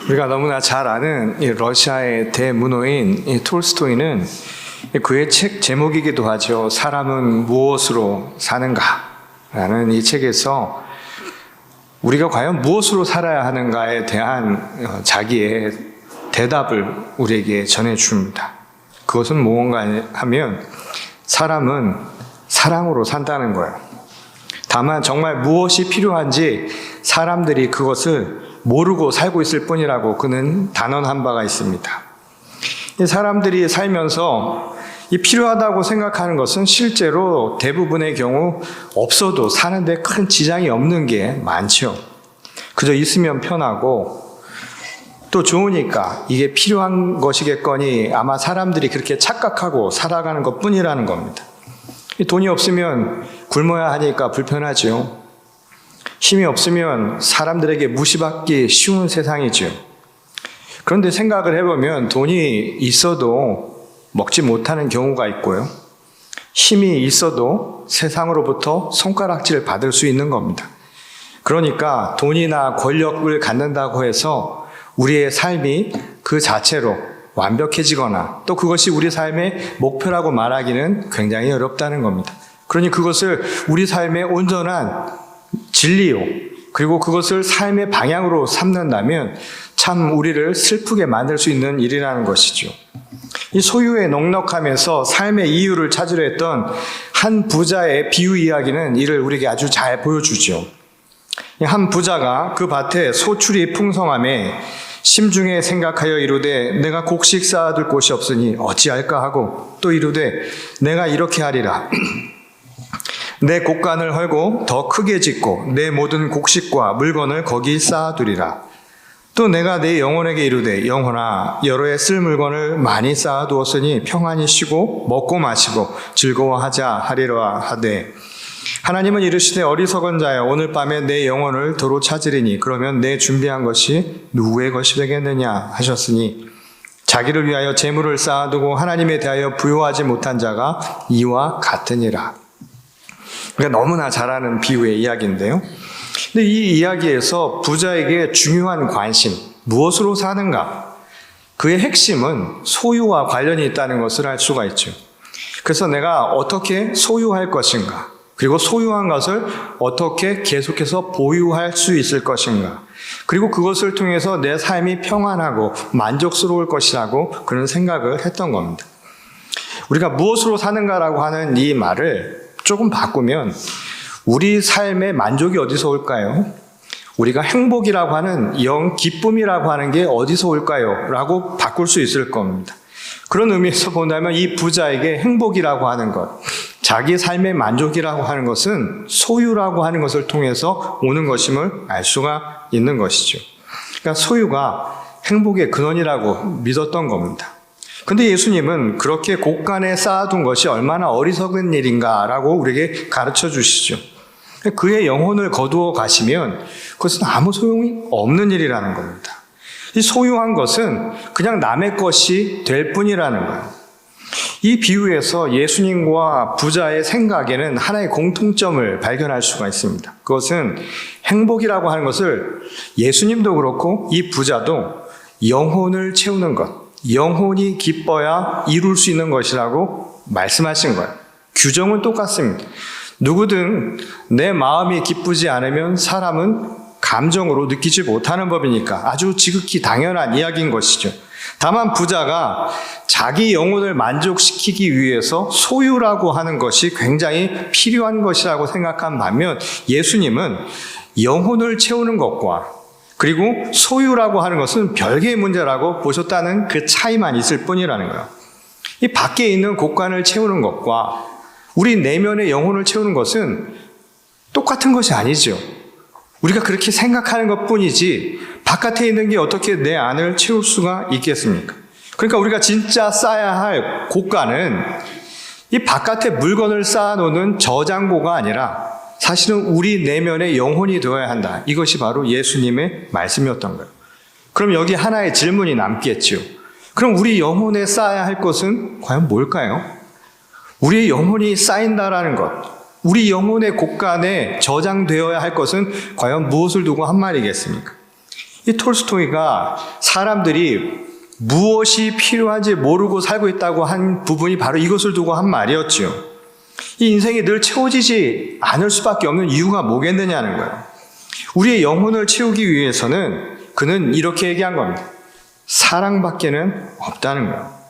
우리가 너무나 잘 아는 이 러시아의 대문호인 이 톨스토이는 그의 책 제목이기도 하죠. 사람은 무엇으로 사는가라는 이 책에서 우리가 과연 무엇으로 살아야 하는가에 대한 자기의 대답을 우리에게 전해줍니다. 그것은 무언가 하면 사람은 사랑으로 산다는 거예요. 다만 정말 무엇이 필요한지 사람들이 그것을 모르고 살고 있을 뿐이라고 그는 단언한 바가 있습니다. 사람들이 살면서 이 필요하다고 생각하는 것은 실제로 대부분의 경우 없어도 사는데 큰 지장이 없는 게 많죠. 그저 있으면 편하고 또 좋으니까 이게 필요한 것이겠거니 아마 사람들이 그렇게 착각하고 살아가는 것 뿐이라는 겁니다. 돈이 없으면 굶어야 하니까 불편하죠. 힘이 없으면 사람들에게 무시받기 쉬운 세상이죠. 그런데 생각을 해보면 돈이 있어도 먹지 못하는 경우가 있고요. 힘이 있어도 세상으로부터 손가락질을 받을 수 있는 겁니다. 그러니까 돈이나 권력을 갖는다고 해서 우리의 삶이 그 자체로 완벽해지거나 또 그것이 우리 삶의 목표라고 말하기는 굉장히 어렵다는 겁니다. 그러니 그것을 우리 삶의 온전한 진리요, 그리고 그것을 삶의 방향으로 삼는다면 참 우리를 슬프게 만들 수 있는 일이라는 것이죠. 이 소유의 넉넉함에서 삶의 이유를 찾으려 했던 한 부자의 비유 이야기는 이를 우리에게 아주 잘 보여주죠. 한 부자가 그 밭에 소출이 풍성함에 심중에 생각하여 이르되 내가 곡식 쌓아둘 곳이 없으니 어찌할까 하고 또 이르되 내가 이렇게 하리라. 내 곡간을 헐고 더 크게 짓고 내 모든 곡식과 물건을 거기 쌓아두리라. 또 내가 내 영혼에게 이르되 영혼아 여러 해 쓸 물건을 많이 쌓아두었으니 평안히 쉬고 먹고 마시고 즐거워하자 하리라 하되 하나님은 이르시되 어리석은 자여 오늘 밤에 내 영혼을 도로 찾으리니 그러면 내 준비한 것이 누구의 것이 되겠느냐 하셨으니 자기를 위하여 재물을 쌓아두고 하나님에 대하여 부요하지 못한 자가 이와 같으니라. 그러니까 너무나 잘 아는 비유의 이야기인데요. 근데 이 이야기에서 부자에게 중요한 관심, 무엇으로 사는가? 그의 핵심은 소유와 관련이 있다는 것을 알 수가 있죠. 그래서 내가 어떻게 소유할 것인가? 그리고 소유한 것을 어떻게 계속해서 보유할 수 있을 것인가? 그리고 그것을 통해서 내 삶이 평안하고 만족스러울 것이라고 그런 생각을 했던 겁니다. 우리가 무엇으로 사는가라고 하는 이 말을 조금 바꾸면 우리 삶의 만족이 어디서 올까요? 우리가 행복이라고 하는 영 기쁨이라고 하는 게 어디서 올까요? 라고 바꿀 수 있을 겁니다. 그런 의미에서 본다면 이 부자에게 행복이라고 하는 것, 자기 삶의 만족이라고 하는 것은 소유라고 하는 것을 통해서 오는 것임을 알 수가 있는 것이죠. 그러니까 소유가 행복의 근원이라고 믿었던 겁니다. 근데 예수님은 그렇게 곳간에 쌓아둔 것이 얼마나 어리석은 일인가라고 우리에게 가르쳐 주시죠. 그의 영혼을 거두어 가시면 그것은 아무 소용이 없는 일이라는 겁니다. 이 소유한 것은 그냥 남의 것이 될 뿐이라는 거예요. 이 비유에서 예수님과 부자의 생각에는 하나의 공통점을 발견할 수가 있습니다. 그것은 행복이라고 하는 것을 예수님도 그렇고 이 부자도 영혼을 채우는 것, 영혼이 기뻐야 이룰 수 있는 것이라고 말씀하신 거예요. 규정은 똑같습니다. 누구든 내 마음이 기쁘지 않으면 사람은 감정으로 느끼지 못하는 법이니까 아주 지극히 당연한 이야기인 것이죠. 다만 부자가 자기 영혼을 만족시키기 위해서 소유라고 하는 것이 굉장히 필요한 것이라고 생각한 반면 예수님은 영혼을 채우는 것과 그리고 소유라고 하는 것은 별개의 문제라고 보셨다는 그 차이만 있을 뿐이라는 거예요. 이 밖에 있는 곳간을 채우는 것과 우리 내면의 영혼을 채우는 것은 똑같은 것이 아니죠. 우리가 그렇게 생각하는 것뿐이지 바깥에 있는 게 어떻게 내 안을 채울 수가 있겠습니까? 그러니까 우리가 진짜 쌓아야 할 곳간은 이 바깥에 물건을 쌓아놓는 저장고가 아니라 사실은 우리 내면의 영혼이 되어야 한다. 이것이 바로 예수님의 말씀이었던 거예요. 그럼 여기 하나의 질문이 남겠죠. 그럼 우리 영혼에 쌓아야 할 것은 과연 뭘까요? 우리의 영혼이 쌓인다라는 것, 우리 영혼의 곳간에 저장되어야 할 것은 과연 무엇을 두고 한 말이겠습니까? 이 톨스토이가 사람들이 무엇이 필요한지 모르고 살고 있다고 한 부분이 바로 이것을 두고 한 말이었죠. 이 인생이 늘 채워지지 않을 수밖에 없는 이유가 뭐겠느냐는 거예요. 우리의 영혼을 채우기 위해서는 그는 이렇게 얘기한 겁니다. 사랑밖에는 없다는 거예요.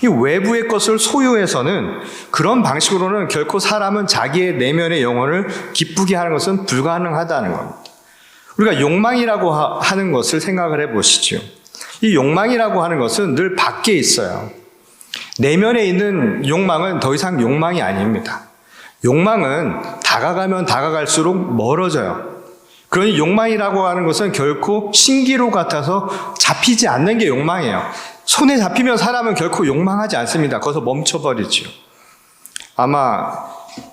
이 외부의 것을 소유해서는 그런 방식으로는 결코 사람은 자기의 내면의 영혼을 기쁘게 하는 것은 불가능하다는 겁니다. 우리가 욕망이라고 하는 것을 생각을 해보시죠. 이 욕망이라고 하는 것은 늘 밖에 있어요. 내면에 있는 욕망은 더 이상 욕망이 아닙니다. 욕망은 다가가면 다가갈수록 멀어져요. 그러니 욕망이라고 하는 것은 결코 신기루 같아서 잡히지 않는 게 욕망이에요. 손에 잡히면 사람은 결코 욕망하지 않습니다. 거기서 멈춰버리죠. 아마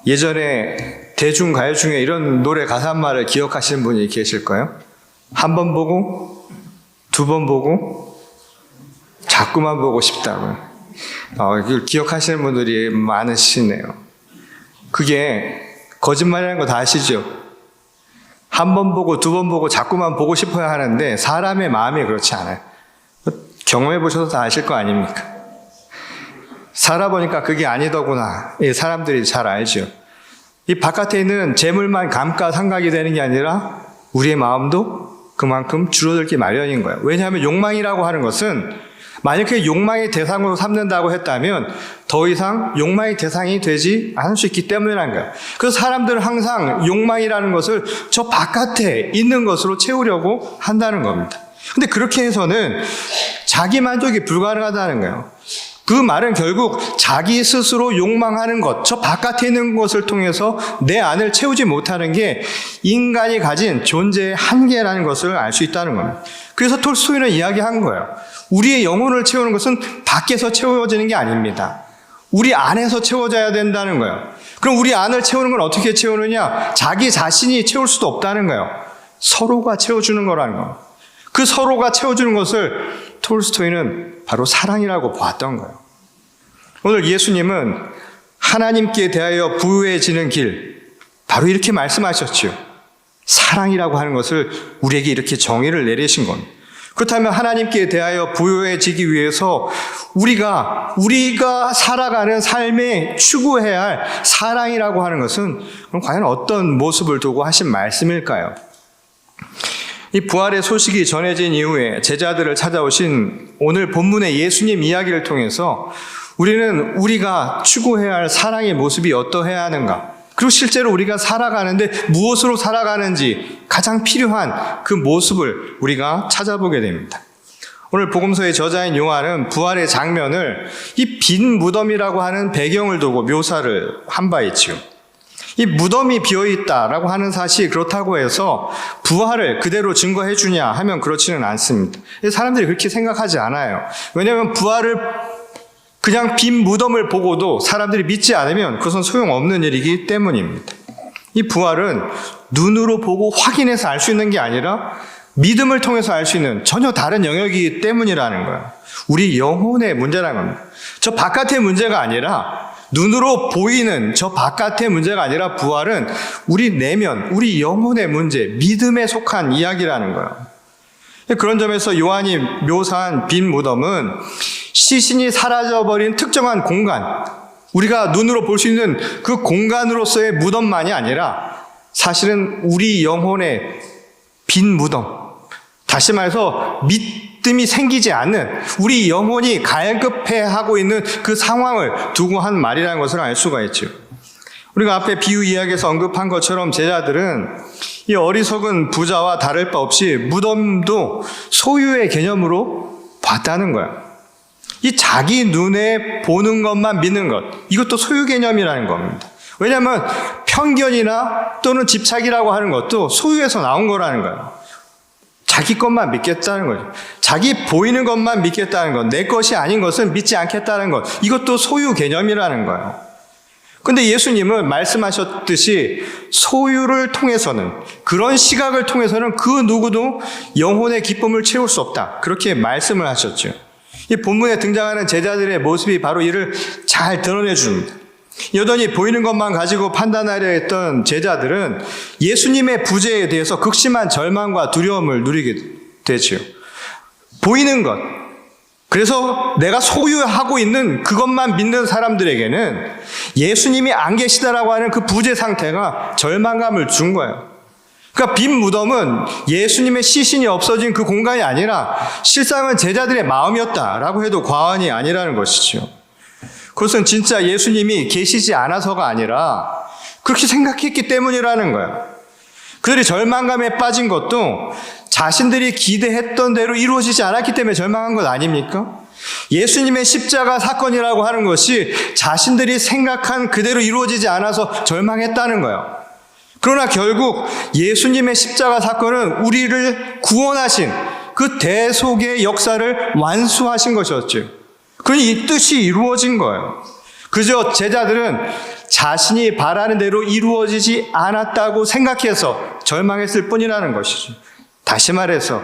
예전에 대중가요 중에 이런 노래 가사말을 기억하시는 분이 계실까요? 한 번 보고, 두 번 보고, 자꾸만 보고 싶다고요. 이걸 기억하시는 분들이 많으시네요. 그게 거짓말이라는 거 다 아시죠? 한 번 보고, 두 번 보고, 자꾸만 보고 싶어야 하는데 사람의 마음이 그렇지 않아요. 경험해 보셔서 다 아실 거 아닙니까? 살아보니까 그게 아니더구나. 사람들이 잘 알죠. 이 바깥에 있는 재물만 감가상각이 되는 게 아니라 우리의 마음도 그만큼 줄어들기 마련인 거예요. 왜냐하면 욕망이라고 하는 것은 만약에 욕망의 대상으로 삼는다고 했다면 더 이상 욕망의 대상이 되지 않을 수 있기 때문이라는 거예요. 그래서 사람들은 항상 욕망이라는 것을 저 바깥에 있는 것으로 채우려고 한다는 겁니다. 근데 그렇게 해서는 자기 만족이 불가능하다는 거예요. 그 말은 결국 자기 스스로 욕망하는 것, 저 바깥에 있는 것을 통해서 내 안을 채우지 못하는 게 인간이 가진 존재의 한계라는 것을 알 수 있다는 겁니다. 그래서 톨스토이는 이야기한 거예요. 우리의 영혼을 채우는 것은 밖에서 채워지는 게 아닙니다. 우리 안에서 채워져야 된다는 거예요. 그럼 우리 안을 채우는 건 어떻게 채우느냐? 자기 자신이 채울 수도 없다는 거예요. 서로가 채워주는 거라는 거예요. 그 서로가 채워주는 것을 톨스토이는 바로 사랑이라고 보았던 거예요. 오늘 예수님은 하나님께 대하여 부유해지는 길, 바로 이렇게 말씀하셨죠. 사랑이라고 하는 것을 우리에게 이렇게 정의를 내리신 겁니다. 그렇다면 하나님께 대하여 부유해지기 위해서 우리가 살아가는 삶에 추구해야 할 사랑이라고 하는 것은 그럼 과연 어떤 모습을 두고 하신 말씀일까요? 이 부활의 소식이 전해진 이후에 제자들을 찾아오신 오늘 본문의 예수님 이야기를 통해서 우리는 우리가 추구해야 할 사랑의 모습이 어떠해야 하는가, 그리고 실제로 우리가 살아가는데 무엇으로 살아가는지 가장 필요한 그 모습을 우리가 찾아보게 됩니다. 오늘 복음서의 저자인 요한은 부활의 장면을 이 빈 무덤이라고 하는 배경을 두고 묘사를 한 바 있지요. 이 무덤이 비어있다라고 하는 사실이 그렇다고 해서 부활을 그대로 증거해 주냐 하면 그렇지는 않습니다. 사람들이 그렇게 생각하지 않아요. 왜냐하면 부활을 그냥 빈 무덤을 보고도 사람들이 믿지 않으면 그것은 소용없는 일이기 때문입니다. 이 부활은 눈으로 보고 확인해서 알 수 있는 게 아니라 믿음을 통해서 알 수 있는 전혀 다른 영역이기 때문이라는 거예요. 우리 영혼의 문제라는 겁니다. 저 바깥의 문제가 아니라, 눈으로 보이는 저 바깥의 문제가 아니라 부활은 우리 내면, 우리 영혼의 문제, 믿음에 속한 이야기라는 거예요. 그런 점에서 요한이 묘사한 빈 무덤은 시신이 사라져버린 특정한 공간, 우리가 눈으로 볼 수 있는 그 공간으로서의 무덤만이 아니라 사실은 우리 영혼의 빈 무덤, 다시 말해서 믿음이 생기지 않는 우리 영혼이 갈급해하고 있는 그 상황을 두고 한 말이라는 것을 알 수가 있죠. 우리가 앞에 비유 이야기에서 언급한 것처럼 제자들은 이 어리석은 부자와 다를 바 없이 무덤도 소유의 개념으로 봤다는 거야. 이 자기 눈에 보는 것만 믿는 것, 이것도 소유 개념이라는 겁니다. 왜냐하면 편견이나 또는 집착이라고 하는 것도 소유에서 나온 거라는 거예요. 자기 것만 믿겠다는 거죠. 자기 보이는 것만 믿겠다는 것, 내 것이 아닌 것은 믿지 않겠다는 것, 이것도 소유 개념이라는 거예요. 근데 예수님은 말씀하셨듯이 소유를 통해서는, 그런 시각을 통해서는 그 누구도 영혼의 기쁨을 채울 수 없다, 그렇게 말씀을 하셨죠. 이 본문에 등장하는 제자들의 모습이 바로 이를 잘 드러내 줍니다. 여전히 보이는 것만 가지고 판단하려 했던 제자들은 예수님의 부재에 대해서 극심한 절망과 두려움을 누리게 되지요. 보이는 것. 그래서 내가 소유하고 있는 그것만 믿는 사람들에게는 예수님이 안 계시다라고 하는 그 부재 상태가 절망감을 준 거예요. 그러니까 빈 무덤은 예수님의 시신이 없어진 그 공간이 아니라 실상은 제자들의 마음이었다라고 해도 과언이 아니라는 것이죠. 그것은 진짜 예수님이 계시지 않아서가 아니라 그렇게 생각했기 때문이라는 거예요. 그들이 절망감에 빠진 것도 자신들이 기대했던 대로 이루어지지 않았기 때문에 절망한 것 아닙니까? 예수님의 십자가 사건이라고 하는 것이 자신들이 생각한 그대로 이루어지지 않아서 절망했다는 거예요. 그러나 결국 예수님의 십자가 사건은 우리를 구원하신 그 대속의 역사를 완수하신 것이었죠. 그러니 이 뜻이 이루어진 거예요. 그저 제자들은 자신이 바라는 대로 이루어지지 않았다고 생각해서 절망했을 뿐이라는 것이죠. 다시 말해서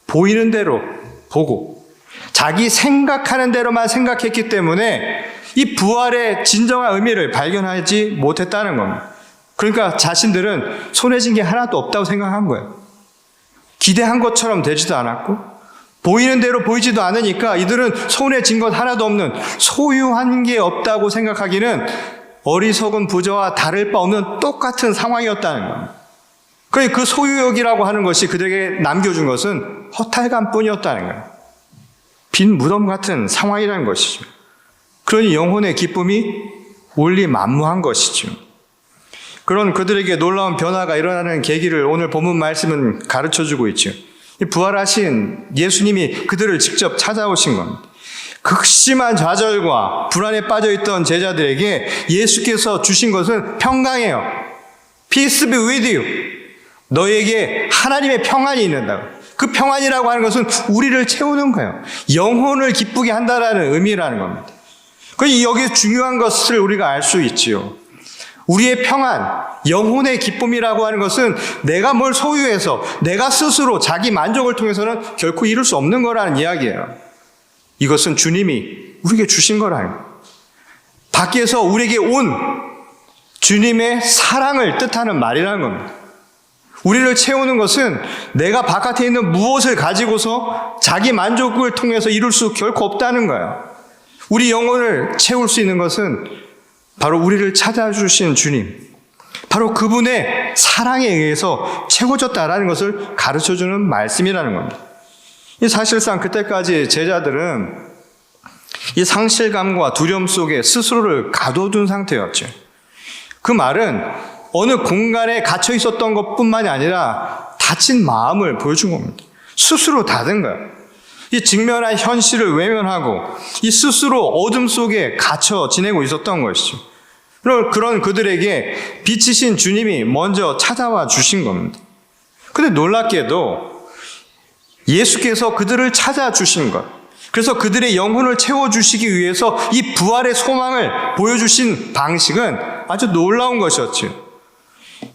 보이는 대로 보고 자기 생각하는 대로만 생각했기 때문에 이 부활의 진정한 의미를 발견하지 못했다는 겁니다. 그러니까 자신들은 손해진 게 하나도 없다고 생각한 거예요. 기대한 것처럼 되지도 않았고 보이는 대로 보이지도 않으니까 이들은 손해진 것 하나도 없는 소유한 게 없다고 생각하기는 어리석은 부자와 다를 바 없는 똑같은 상황이었다는 겁니다. 그러니까 그 소유욕이라고 하는 것이 그들에게 남겨준 것은 허탈감뿐이었다는 거예요. 빈 무덤 같은 상황이라는 것이죠. 그러니 영혼의 기쁨이 올리만무한 것이죠. 그런 그들에게 놀라운 변화가 일어나는 계기를 오늘 본문 말씀은 가르쳐주고 있죠. 부활하신 예수님이 그들을 직접 찾아오신 겁니다. 극심한 좌절과 불안에 빠져있던 제자들에게 예수께서 주신 것은 평강이에요. Peace be with you. 너에게 하나님의 평안이 있는다고. 그 평안이라고 하는 것은 우리를 채우는 거예요. 영혼을 기쁘게 한다라는 의미라는 겁니다. 그러니 여기 중요한 것을 우리가 알 수 있지요. 우리의 평안, 영혼의 기쁨이라고 하는 것은 내가 뭘 소유해서 내가 스스로 자기 만족을 통해서는 결코 이룰 수 없는 거라는 이야기예요. 이것은 주님이 우리에게 주신 거라는 거예요. 밖에서 우리에게 온 주님의 사랑을 뜻하는 말이라는 겁니다. 우리를 채우는 것은 내가 바깥에 있는 무엇을 가지고서 자기 만족을 통해서 이룰 수 결코 없다는 거예요. 우리 영혼을 채울 수 있는 것은 바로 우리를 찾아주신 주님, 바로 그분의 사랑에 의해서 채워졌다라는 것을 가르쳐주는 말씀이라는 겁니다. 사실상 그때까지 제자들은 이 상실감과 두려움 속에 스스로를 가둬둔 상태였죠. 그 말은 어느 공간에 갇혀 있었던 것뿐만이 아니라 닫힌 마음을 보여준 겁니다. 스스로 닫은 거예요. 이 직면한 현실을 외면하고 이 스스로 어둠 속에 갇혀 지내고 있었던 것이죠. 그런 그들에게 빛이신 주님이 먼저 찾아와 주신 겁니다. 근데 놀랍게도 예수께서 그들을 찾아주신 것, 그래서 그들의 영혼을 채워주시기 위해서 이 부활의 소망을 보여주신 방식은 아주 놀라운 것이었죠.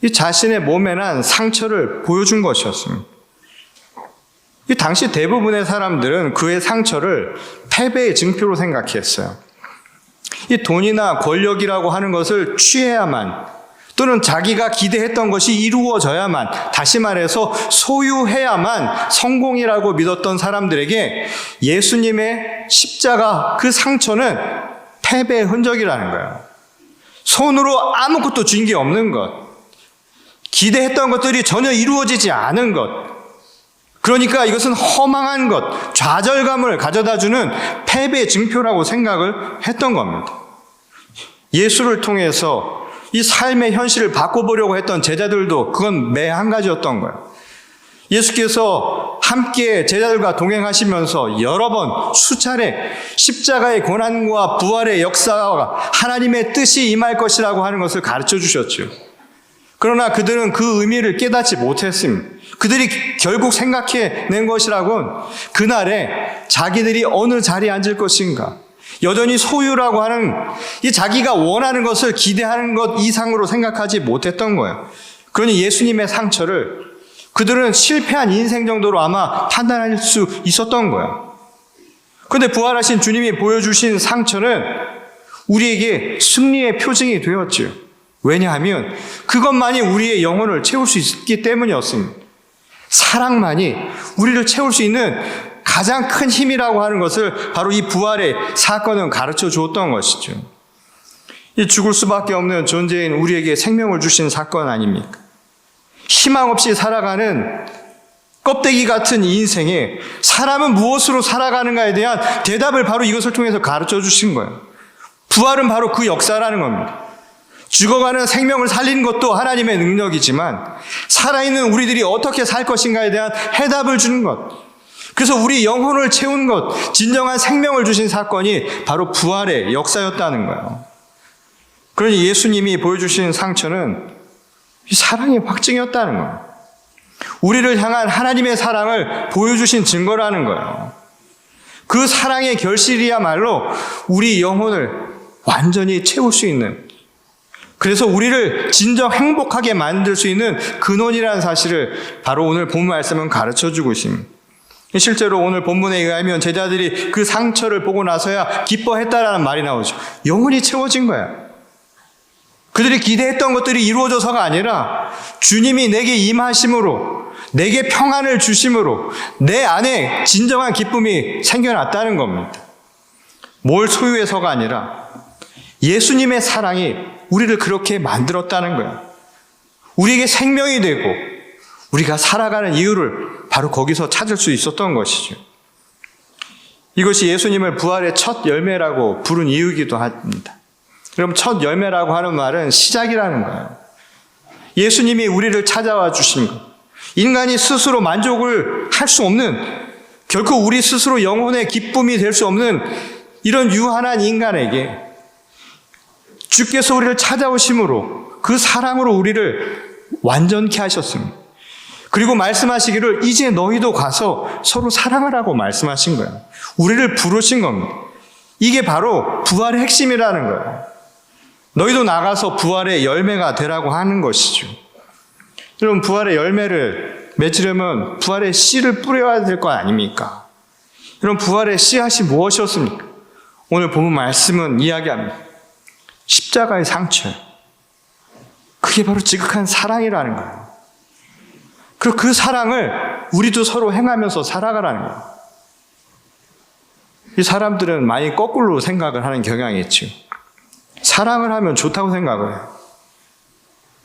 이 자신의 몸에 난 상처를 보여준 것이었습니다. 이 당시 대부분의 사람들은 그의 상처를 패배의 증표로 생각했어요. 이 돈이나 권력이라고 하는 것을 취해야만 또는 자기가 기대했던 것이 이루어져야만, 다시 말해서 소유해야만 성공이라고 믿었던 사람들에게 예수님의 십자가 그 상처는 패배의 흔적이라는 거예요. 손으로 아무것도 쥔 게 없는 것, 기대했던 것들이 전혀 이루어지지 않은 것, 그러니까 이것은 허망한 것, 좌절감을 가져다주는 패배의 증표라고 생각을 했던 겁니다. 예수를 통해서 이 삶의 현실을 바꿔보려고 했던 제자들도 그건 매 한 가지였던 거예요. 예수께서 함께 제자들과 동행하시면서 여러 번 수차례 십자가의 고난과 부활의 역사와 하나님의 뜻이 임할 것이라고 하는 것을 가르쳐 주셨죠. 그러나 그들은 그 의미를 깨닫지 못했습니다. 그들이 결국 생각해낸 것이라곤 그날에 자기들이 어느 자리에 앉을 것인가, 여전히 소유라고 하는 이 자기가 원하는 것을 기대하는 것 이상으로 생각하지 못했던 거예요. 그러니 예수님의 상처를 그들은 실패한 인생 정도로 아마 판단할 수 있었던 거예요. 그런데 부활하신 주님이 보여주신 상처는 우리에게 승리의 표징이 되었지요. 왜냐하면 그것만이 우리의 영혼을 채울 수 있기 때문이었습니다. 사랑만이 우리를 채울 수 있는 가장 큰 힘이라고 하는 것을 바로 이 부활의 사건은 가르쳐 주었던 것이죠. 이 죽을 수밖에 없는 존재인 우리에게 생명을 주신 사건 아닙니까? 희망 없이 살아가는 껍데기 같은 이 인생에 사람은 무엇으로 살아가는가에 대한 대답을 바로 이것을 통해서 가르쳐 주신 거예요. 부활은 바로 그 역사라는 겁니다. 죽어가는 생명을 살리는 것도 하나님의 능력이지만 살아있는 우리들이 어떻게 살 것인가에 대한 해답을 주는 것, 그래서 우리 영혼을 채운 것, 진정한 생명을 주신 사건이 바로 부활의 역사였다는 거예요. 그러니 예수님이 보여주신 상처는 사랑의 확증이었다는 거예요. 우리를 향한 하나님의 사랑을 보여주신 증거라는 거예요. 그 사랑의 결실이야말로 우리 영혼을 완전히 채울 수 있는, 그래서 우리를 진정 행복하게 만들 수 있는 근원이라는 사실을 바로 오늘 본문 말씀은 가르쳐주고 있습니다. 실제로 오늘 본문에 의하면 제자들이 그 상처를 보고 나서야 기뻐했다라는 말이 나오죠. 영혼이 채워진 거야. 그들이 기대했던 것들이 이루어져서가 아니라 주님이 내게 임하심으로, 내게 평안을 주심으로 내 안에 진정한 기쁨이 생겨났다는 겁니다. 뭘 소유해서가 아니라 예수님의 사랑이 우리를 그렇게 만들었다는 거예요. 우리에게 생명이 되고 우리가 살아가는 이유를 바로 거기서 찾을 수 있었던 것이죠. 이것이 예수님을 부활의 첫 열매라고 부른 이유이기도 합니다. 그럼 첫 열매라고 하는 말은 시작이라는 거예요. 예수님이 우리를 찾아와 주신 것, 인간이 스스로 만족을 할 수 없는, 결코 우리 스스로 영혼의 기쁨이 될 수 없는 이런 유한한 인간에게 주께서 우리를 찾아오심으로 그 사랑으로 우리를 완전케 하셨습니다. 그리고 말씀하시기를 이제 너희도 가서 서로 사랑하라고 말씀하신 거예요. 우리를 부르신 겁니다. 이게 바로 부활의 핵심이라는 거예요. 너희도 나가서 부활의 열매가 되라고 하는 것이죠. 여러분, 부활의 열매를 맺으려면 부활의 씨를 뿌려야 될 거 아닙니까? 여러분, 부활의 씨앗이 무엇이었습니까? 오늘 본문 말씀은 이야기합니다. 십자가의 상처. 그게 바로 지극한 사랑이라는 거예요. 그리고 그 사랑을 우리도 서로 행하면서 살아가라는 거예요. 이 사람들은 많이 거꾸로 생각을 하는 경향이 있죠. 사랑을 하면 좋다고 생각을 해요.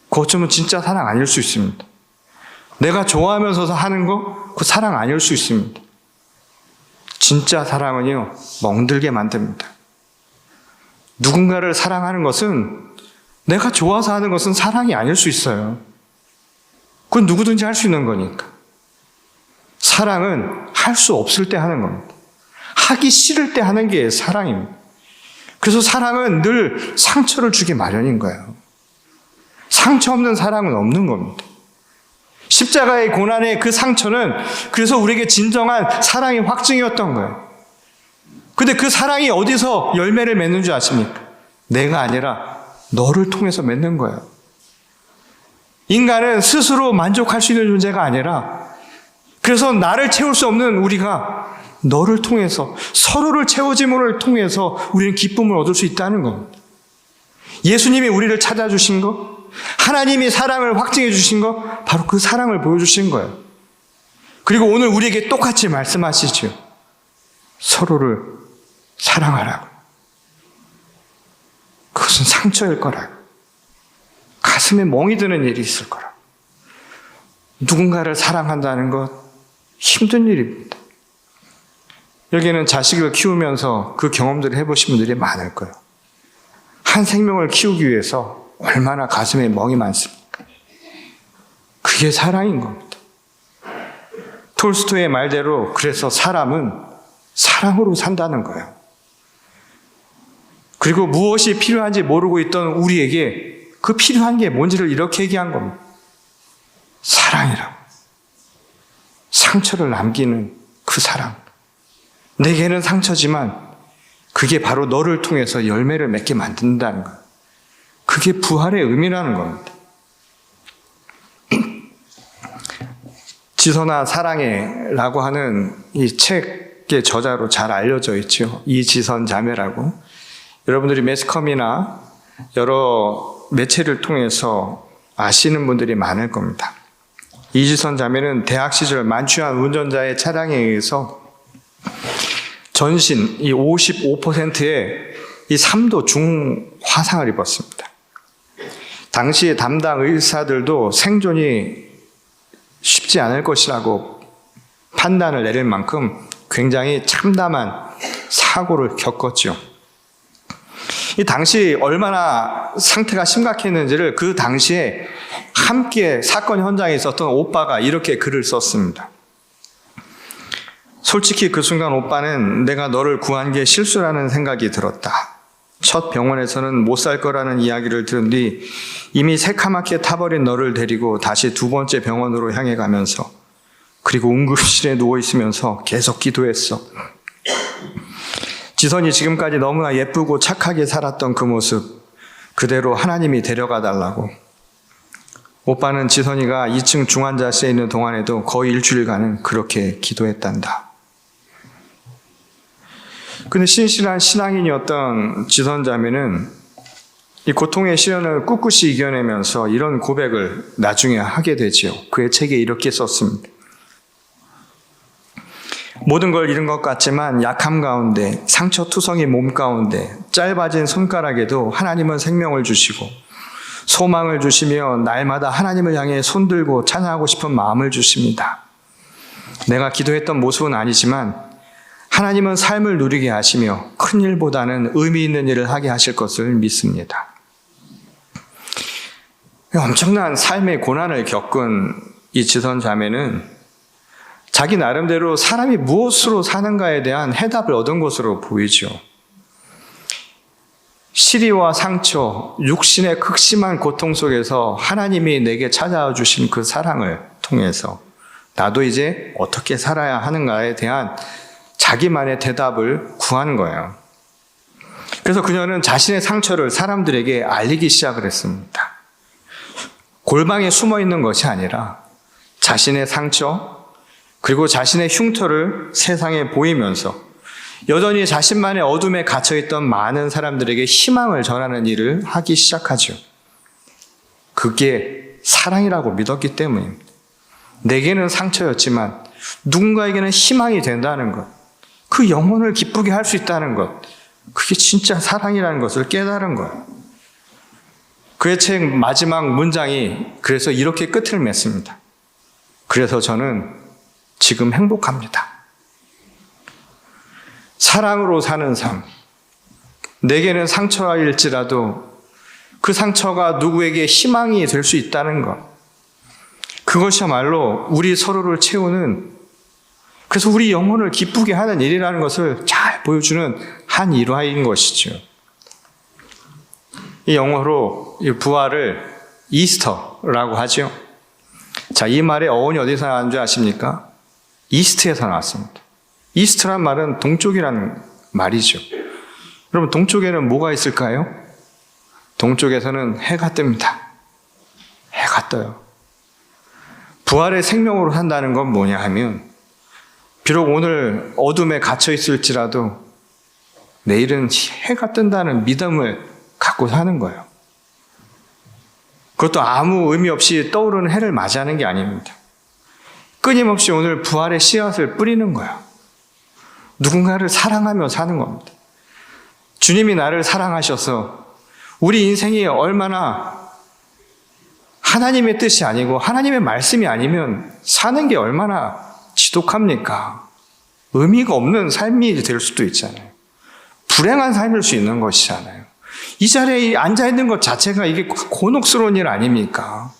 그거 어쩌면 진짜 사랑 아닐 수 있습니다. 내가 좋아하면서 하는 거, 그 사랑 아닐 수 있습니다. 진짜 사랑은요, 멍들게 만듭니다. 누군가를 사랑하는 것은, 내가 좋아서 하는 것은 사랑이 아닐 수 있어요. 그건 누구든지 할 수 있는 거니까. 사랑은 할 수 없을 때 하는 겁니다. 하기 싫을 때 하는 게 사랑입니다. 그래서 사랑은 늘 상처를 주기 마련인 거예요. 상처 없는 사랑은 없는 겁니다. 십자가의 고난의 그 상처는 그래서 우리에게 진정한 사랑의 확증이었던 거예요. 근데 그 사랑이 어디서 열매를 맺는 줄 아십니까? 내가 아니라 너를 통해서 맺는 거예요. 인간은 스스로 만족할 수 있는 존재가 아니라, 그래서 나를 채울 수 없는 우리가 너를 통해서, 서로를 채워짐을 통해서 우리는 기쁨을 얻을 수 있다는 겁니다. 예수님이 우리를 찾아주신 것, 하나님이 사랑을 확증해 주신 것, 바로 그 사랑을 보여주신 거예요. 그리고 오늘 우리에게 똑같이 말씀하시죠. 서로를 사랑하라고. 그것은 상처일 거라고. 가슴에 멍이 드는 일이 있을 거라고. 누군가를 사랑한다는 것, 힘든 일입니다. 여기에는 자식을 키우면서 그 경험들을 해보신 분들이 많을 거예요. 한 생명을 키우기 위해서 얼마나 가슴에 멍이 많습니까? 그게 사랑인 겁니다. 톨스토이의 말대로 그래서 사람은 사랑으로 산다는 거예요. 그리고 무엇이 필요한지 모르고 있던 우리에게 그 필요한 게 뭔지를 이렇게 얘기한 겁니다. 사랑이라고. 상처를 남기는 그 사랑. 내게는 상처지만 그게 바로 너를 통해서 열매를 맺게 만든다는 거예요. 그게 부활의 의미라는 겁니다. 지선아 사랑해라고 하는 이 책의 저자로 잘 알려져 있죠. 이지선 자매라고. 여러분들이 매스컴이나 여러 매체를 통해서 아시는 분들이 많을 겁니다. 이지선 자매는 대학 시절 만취한 운전자의 차량에 의해서 전신 이 55%의 이 3도 중화상을 입었습니다. 당시 담당 의사들도 생존이 쉽지 않을 것이라고 판단을 내릴 만큼 굉장히 참담한 사고를 겪었죠. 이 당시 얼마나 상태가 심각했는지를 그 당시에 함께 사건 현장에 있었던 오빠가 이렇게 글을 썼습니다. 솔직히 그 순간 오빠는 내가 너를 구한 게 실수라는 생각이 들었다. 첫 병원에서는 못 살 거라는 이야기를 들은 뒤 이미 새카맣게 타버린 너를 데리고 다시 두 번째 병원으로 향해 가면서 그리고 응급실에 누워 있으면서 계속 기도했어. 지선이 지금까지 너무나 예쁘고 착하게 살았던 그 모습 그대로 하나님이 데려가 달라고. 오빠는 지선이가 2층 중환자실에 있는 동안에도 거의 일주일간은 그렇게 기도했단다. 근데 신실한 신앙인이었던 지선 자매는 이 고통의 시련을 꿋꿋이 이겨내면서 이런 고백을 나중에 하게 되지요. 그의 책에 이렇게 썼습니다. 모든 걸 잃은 것 같지만 약함 가운데, 상처투성이 몸 가운데, 짧아진 손가락에도 하나님은 생명을 주시고 소망을 주시며 날마다 하나님을 향해 손들고 찬양하고 싶은 마음을 주십니다. 내가 기도했던 모습은 아니지만 하나님은 삶을 누리게 하시며 큰 일보다는 의미 있는 일을 하게 하실 것을 믿습니다. 엄청난 삶의 고난을 겪은 이 지선 자매는 자기 나름대로 사람이 무엇으로 사는가에 대한 해답을 얻은 것으로 보이죠. 시리와 상처, 육신의 극심한 고통 속에서 하나님이 내게 찾아와 주신 그 사랑을 통해서 나도 이제 어떻게 살아야 하는가에 대한 자기만의 대답을 구한 거예요. 그래서 그녀는 자신의 상처를 사람들에게 알리기 시작을 했습니다. 골방에 숨어 있는 것이 아니라 자신의 상처 그리고 자신의 흉터를 세상에 보이면서 여전히 자신만의 어둠에 갇혀있던 많은 사람들에게 희망을 전하는 일을 하기 시작하죠. 그게 사랑이라고 믿었기 때문입니다. 내게는 상처였지만 누군가에게는 희망이 된다는 것, 그 영혼을 기쁘게 할 수 있다는 것, 그게 진짜 사랑이라는 것을 깨달은 거예요. 그의 책 마지막 문장이 그래서 이렇게 끝을 맺습니다. 그래서 저는 지금 행복합니다. 사랑으로 사는 삶. 내게는 상처일지라도 그 상처가 누구에게 희망이 될 수 있다는 것. 그것이야말로 우리 서로를 채우는, 그래서 우리 영혼을 기쁘게 하는 일이라는 것을 잘 보여주는 한 일화인 것이죠. 이 영어로 이 부활을 이스터라고 하죠. 자, 이 말의 어원이 어디서 나왔는지 아십니까? 이스트에서 나왔습니다. 이스트란 말은 동쪽이라는 말이죠. 여러분, 동쪽에는 뭐가 있을까요? 동쪽에서는 해가 뜹니다. 해가 떠요. 부활의 생명으로 산다는 건 뭐냐 하면, 비록 오늘 어둠에 갇혀 있을지라도 내일은 해가 뜬다는 믿음을 갖고 사는 거예요. 그것도 아무 의미 없이 떠오르는 해를 맞이하는 게 아닙니다. 끊임없이 오늘 부활의 씨앗을 뿌리는 거예요. 누군가를 사랑하며 사는 겁니다. 주님이 나를 사랑하셔서 우리 인생이 얼마나 하나님의 뜻이 아니고 하나님의 말씀이 아니면 사는 게 얼마나 지독합니까? 의미가 없는 삶이 될 수도 있잖아요. 불행한 삶일 수 있는 것이잖아요. 이 자리에 앉아있는 것 자체가 이게 곤혹스러운 일 아닙니까?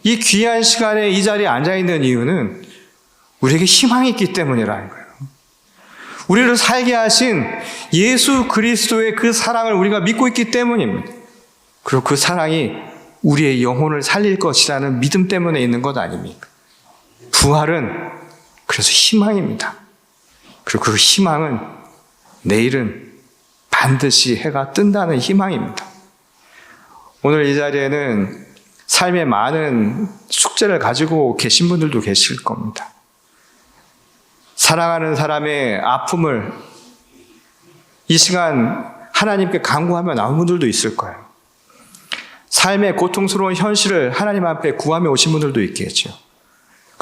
이 귀한 시간에 이 자리에 앉아있는 이유는 우리에게 희망이 있기 때문이라는 거예요. 우리를 살게 하신 예수 그리스도의 그 사랑을 우리가 믿고 있기 때문입니다. 그리고 그 사랑이 우리의 영혼을 살릴 것이라는 믿음 때문에 있는 것 아닙니까? 부활은 그래서 희망입니다. 그리고 그 희망은 내일은 반드시 해가 뜬다는 희망입니다. 오늘 이 자리에는 삶의 많은 숙제를 가지고 계신 분들도 계실 겁니다. 사랑하는 사람의 아픔을 이 시간 하나님께 간구하며 나온 분들도 있을 거예요. 삶의 고통스러운 현실을 하나님 앞에 구하며 오신 분들도 있겠죠.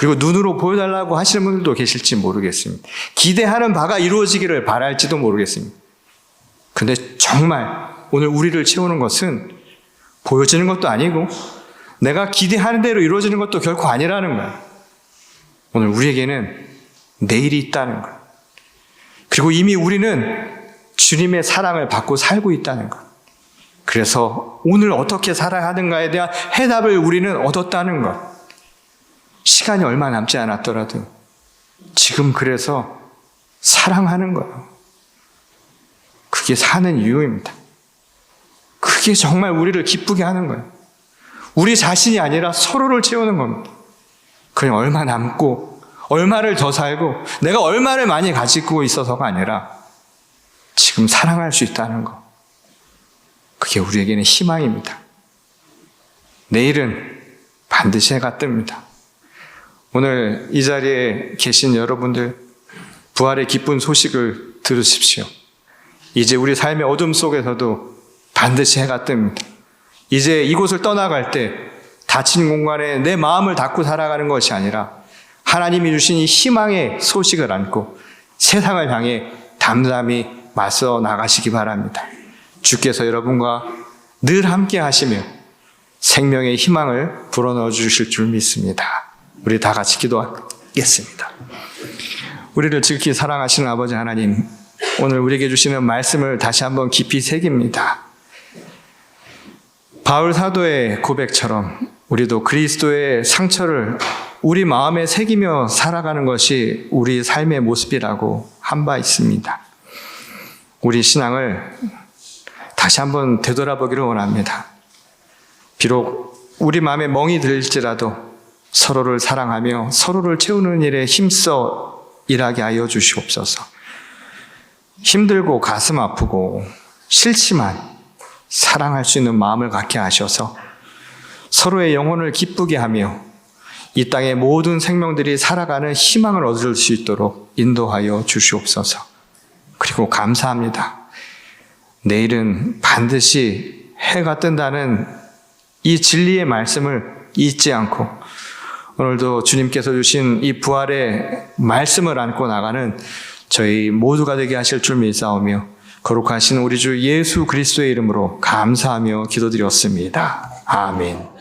그리고 눈으로 보여달라고 하시는 분들도 계실지 모르겠습니다. 기대하는 바가 이루어지기를 바랄지도 모르겠습니다. 근데 정말 오늘 우리를 채우는 것은 보여지는 것도 아니고 내가 기대하는 대로 이루어지는 것도 결코 아니라는 거예요. 오늘 우리에게는 내일이 있다는 거예요. 그리고 이미 우리는 주님의 사랑을 받고 살고 있다는 것. 그래서 오늘 어떻게 살아야 하는가에 대한 해답을 우리는 얻었다는 것. 시간이 얼마 남지 않았더라도 지금 그래서 사랑하는 거예요. 그게 사는 이유입니다. 그게 정말 우리를 기쁘게 하는 거예요. 우리 자신이 아니라 서로를 채우는 겁니다. 그냥 얼마 남고 얼마를 더 살고 내가 얼마를 많이 가지고 있어서가 아니라 지금 사랑할 수 있다는 것. 그게 우리에게는 희망입니다. 내일은 반드시 해가 뜹니다. 오늘 이 자리에 계신 여러분들, 부활의 기쁜 소식을 들으십시오. 이제 우리 삶의 어둠 속에서도 반드시 해가 뜹니다. 이제 이곳을 떠나갈 때 닫힌 공간에 내 마음을 닫고 살아가는 것이 아니라 하나님이 주신 이 희망의 소식을 안고 세상을 향해 담담히 맞서 나가시기 바랍니다. 주께서 여러분과 늘 함께 하시며 생명의 희망을 불어넣어 주실 줄 믿습니다. 우리 다 같이 기도하겠습니다. 우리를 지극히 사랑하시는 아버지 하나님, 오늘 우리에게 주시는 말씀을 다시 한번 깊이 새깁니다. 바울 사도의 고백처럼 우리도 그리스도의 상처를 우리 마음에 새기며 살아가는 것이 우리 삶의 모습이라고 한 바 있습니다. 우리 신앙을 다시 한번 되돌아보기를 원합니다. 비록 우리 마음에 멍이 들지라도 서로를 사랑하며 서로를 채우는 일에 힘써 일하게 하여 주시옵소서. 힘들고 가슴 아프고 싫지만 사랑할 수 있는 마음을 갖게 하셔서 서로의 영혼을 기쁘게 하며 이 땅의 모든 생명들이 살아가는 희망을 얻을 수 있도록 인도하여 주시옵소서. 그리고 감사합니다. 내일은 반드시 해가 뜬다는 이 진리의 말씀을 잊지 않고 오늘도 주님께서 주신 이 부활의 말씀을 안고 나가는 저희 모두가 되게 하실 줄 믿사오며 거룩하신 우리 주 예수 그리스도의 이름으로 감사하며 기도드렸습니다. 아멘.